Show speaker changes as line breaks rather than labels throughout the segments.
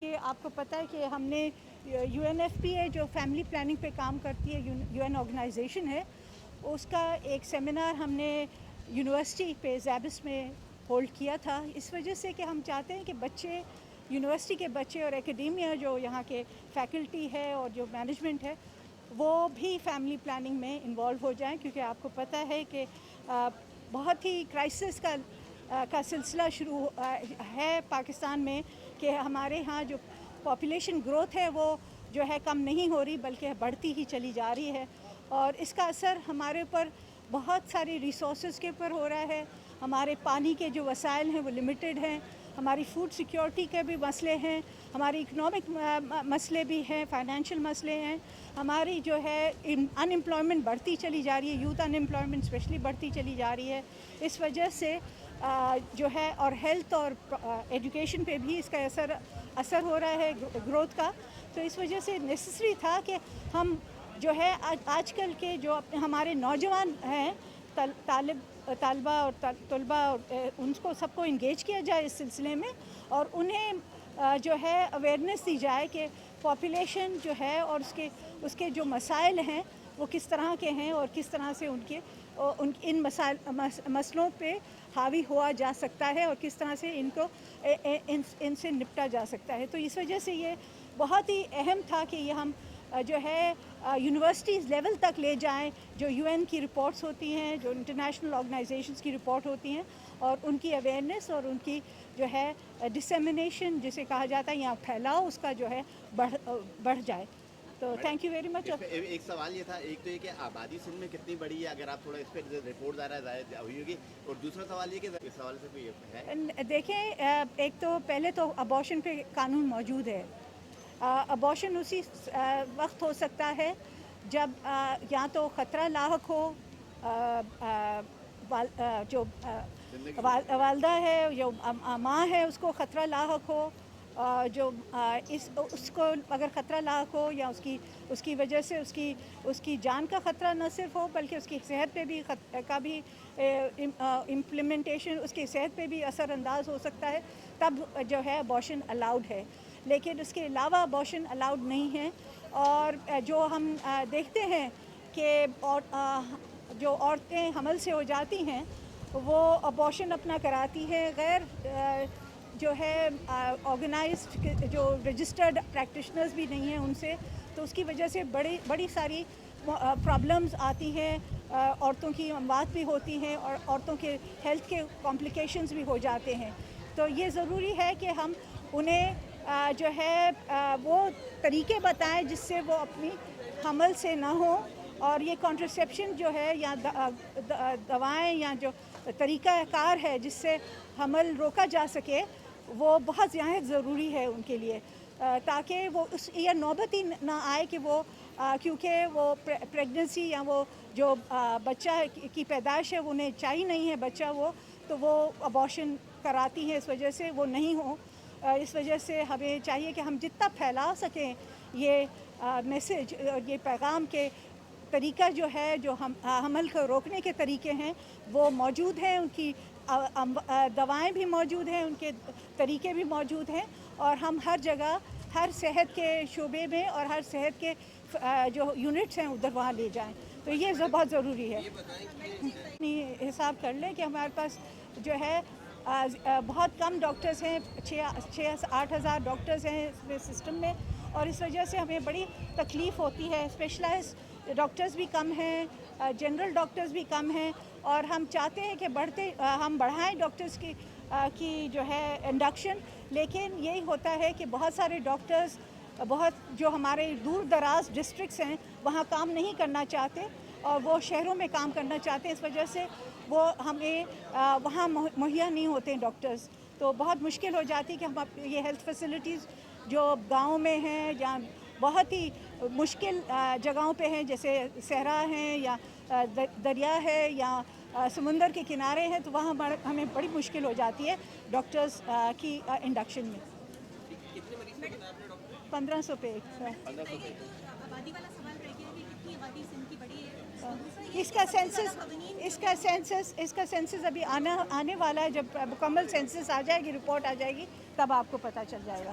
کہ آپ کو پتہ ہے کہ ہم نے UNFPA جو فیملی پلاننگ پہ کام کرتی ہے UN آرگنائزیشن ہے، اس کا ایک سیمینار ہم نے یونیورسٹی پہ زیبس میں ہولڈ کیا تھا، اس وجہ سے کہ ہم چاہتے ہیں کہ بچے یونیورسٹی کے بچے اور اکیڈیمیا جو یہاں کے فیکلٹی ہے اور جو مینجمنٹ ہے وہ بھی فیملی پلاننگ میں انوالو ہو جائیں، کیونکہ آپ کو پتہ ہے کہ بہت ہی کرائسس کا سلسلہ شروع ہے پاکستان میں، کہ ہمارے ہاں جو پاپولیشن گروتھ ہے وہ جو ہے کم نہیں ہو رہی بلکہ بڑھتی ہی چلی جا رہی ہے، اور اس کا اثر ہمارے اوپر بہت ساری ریسورسز کے اوپر ہو رہا ہے۔ ہمارے پانی کے جو وسائل ہیں وہ لمیٹڈ ہیں، ہماری فوڈ سیکیورٹی کے بھی مسئلے ہیں، ہماری اکنامک مسئلے بھی ہیں، فائنینشیل مسئلے ہیں، ہماری جو ہے ان امپلائمنٹ بڑھتی چلی جا رہی ہے، یوتھ ان امپلائمنٹ اسپیشلی بڑھتی چلی جا رہی ہے، اس وجہ سے جو ہے اور ہیلتھ اور ایجوکیشن پہ بھی اس کا اثر ہو رہا ہے گروتھ کا، تو اس وجہ سے نیسسری تھا کہ ہم جو ہے آج کل کے جو ہمارے نوجوان ہیں طالبہ اور طلبہ ان کو سب کو انگیج کیا جائے اس سلسلے میں، اور انہیں جو ہے اویئرنیس دی جائے کہ پاپولیشن جو ہے اور اس کے جو مسائل ہیں وہ کس طرح کے ہیں اور کس طرح سے ان مسئلوں پہ حاوی ہوا جا سکتا ہے اور کس طرح سے ان سے نپٹا جا سکتا ہے۔ تو اس وجہ سے یہ بہت ہی اہم تھا کہ یہ ہم جو ہے یونیورسٹیز لیول تک لے جائیں، جو UN کی رپورٹس ہوتی ہیں، جو انٹرنیشنل آرگنائزیشنز کی رپورٹ ہوتی ہیں، اور ان کی اویئرنیس اور ان کی جو ہے ڈسیمینیشن جسے کہا جاتا ہے یا پھیلاؤ اس کا جو ہے بڑھ جائے۔ تو تھینک یو ویری مچ۔
ایک سوال یہ تھا، ایک تو یہ کہ آبادی سندھ میں کتنی بڑی ہے، اگر آپ تھوڑا اس پہ رپورٹ ظاہر ہوئی ہوگی، اور دوسرا سوال یہ کہ اس سوال سے کوئی ہے؟
دیکھیں، ایک تو پہلے تو ابارشن پہ قانون موجود ہے۔ ابارشن اسی وقت ہو سکتا ہے جب یا تو خطرہ لاحق ہو، جو والدہ ہے، جو ماں ہے، اس کو خطرہ لاحق ہو، جو اس کو اگر خطرہ لاحق ہو یا اس کی وجہ سے اس کی جان کا خطرہ نہ صرف ہو بلکہ اس کی صحت پہ بھی امپلیمنٹیشن اس کی صحت پہ بھی اثر انداز ہو سکتا ہے، تب جو ہے ابارشن الاؤڈ ہے، لیکن اس کے علاوہ ابارشن الاؤڈ نہیں ہے۔ اور جو ہم دیکھتے ہیں کہ جو عورتیں حمل سے ہو جاتی ہیں وہ ابارشن اپنا کراتی ہیں غیر جو ہے آرگنائزڈ، جو رجسٹرڈ پریکٹیشنرز بھی نہیں ہیں ان سے، تو اس کی وجہ سے بڑی ساری پرابلمز آتی ہیں، عورتوں کی اموات بھی ہوتی ہیں اور عورتوں کے ہیلتھ کے کمپلیکیشنز بھی ہو جاتے ہیں۔ تو یہ ضروری ہے کہ ہم انہیں جو ہے وہ طریقے بتائیں جس سے وہ اپنی حمل سے نہ ہوں، اور یہ کانٹرسیپشن جو ہے یا دوائیں یا جو طریقہ کار ہے جس سے حمل روکا جا سکے وہ بہت زیادہ ضروری ہے ان کے لیے، تاکہ وہ یہ نوبت ہی نہ آئے کہ وہ کیونکہ وہ پریگننسی یا وہ جو بچہ کی پیدائش ہے انہیں چاہیے نہیں ہے بچہ، تو وہ ابارشن کراتی ہیں، اس وجہ سے وہ نہیں ہوں۔ اس وجہ سے ہمیں چاہیے کہ ہم جتنا پھیلا سکیں یہ میسج اور یہ پیغام کے طریقہ جو ہے، جو حمل کو روکنے کے طریقے ہیں وہ موجود ہیں، ان کی دوائیں بھی موجود ہیں، ان کے طریقے بھی موجود ہیں، اور ہم ہر جگہ ہر صحت کے شعبے میں اور ہر صحت کے جو یونٹس ہیں ادھر وہاں لے جائیں، تو یہ بہت ضروری ہے۔ حساب کر لیں کہ ہمارے پاس جو ہے بہت کم ڈاکٹرز ہیں، 6-8 ہزار ڈاکٹرز ہیں اس سسٹم میں، اور اس وجہ سے ہمیں بڑی تکلیف ہوتی ہے۔ اسپیشلائزڈ ڈاکٹرز بھی کم ہیں، جنرل ڈاکٹرز بھی کم ہیں، اور ہم چاہتے ہیں کہ ہم بڑھائیں ڈاکٹرز کی جو ہے انڈکشن، لیکن یہی ہوتا ہے کہ بہت سارے ڈاکٹرز جو ہمارے دور دراز ڈسٹرکٹس ہیں وہاں کام نہیں کرنا چاہتے اور وہ شہروں میں کام کرنا چاہتے ہیں، اس وجہ سے وہ ہمیں وہاں مہیا نہیں ہوتے ہیں ڈاکٹرز، تو بہت مشکل ہو جاتی کہ ہم یہ ہیلتھ فیسلٹیز جو گاؤں میں ہیں یا بہت ہی مشکل جگہوں پہ ہیں جیسے صحرا ہیں یا دریا ہے یا سمندر کے کنارے ہیں، تو وہاں ہمیں بڑی مشکل ہو جاتی ہے ڈاکٹرز کی انڈکشن میں۔ 1500 پہ اس کا سینسس ابھی آنے والا ہے، جب مکمل سینسس آ جائے گی، رپورٹ آ جائے گی، تب آپ کو پتہ چل جائے گا۔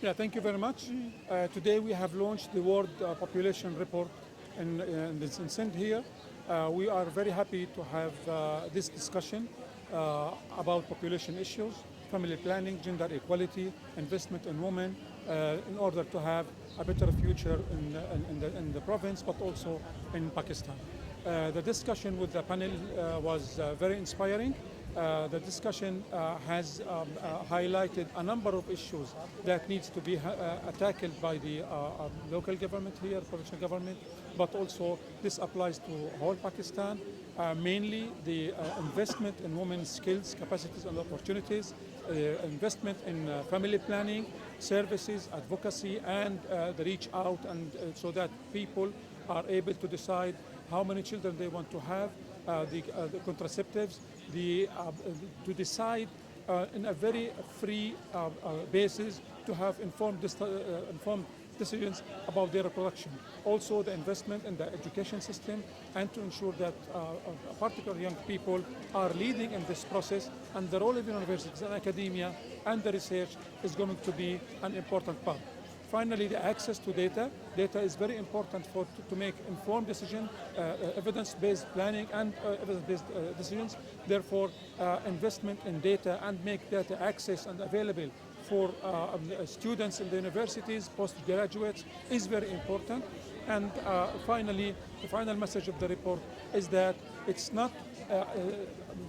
Yeah, thank you very much. Today we have launched the World Population Report in this instant here. We are very happy to have this discussion about population issues, family planning, gender equality, investment in women, in order to have a better future in the province, but also in Pakistan. The discussion with the panel was very inspiring. The discussion has highlighted a number of issues that needs to be tackled by the local government here, provincial government, but also this applies to whole Pakistan. Mainly the investment in women's skills, capacities and opportunities, investment in family planning, services, advocacy, and the reach out, and so that people are able to decide how many children they want to have, the contraceptives, to decide in a very free basis to have informed decisions about their reproduction. Also the investment in the education system, and to ensure that particularly young people are leading in this process, and the role of universities and academia and the research is going to be an important part. Finally, the access to data. Data is very important to make informed decisions, evidence-based planning and evidence-based decisions. Therefore, investment in data and make data access and available for students in the universities, postgraduates, is very important. And finally, the final message of the report is that it's not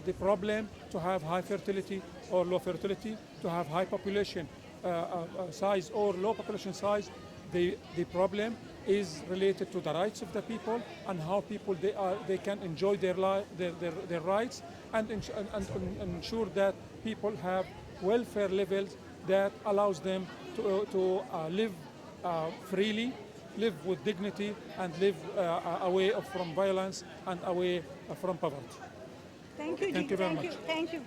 the problem to have high fertility or low fertility, to have high population size or low population size. The problem is related to the rights of the people and how people they can enjoy their rights, and ensure that people have welfare levels that allows them to live freely, live with dignity, and live away from violence and away from poverty.
Thank you,
Thank you very much.
Thank you.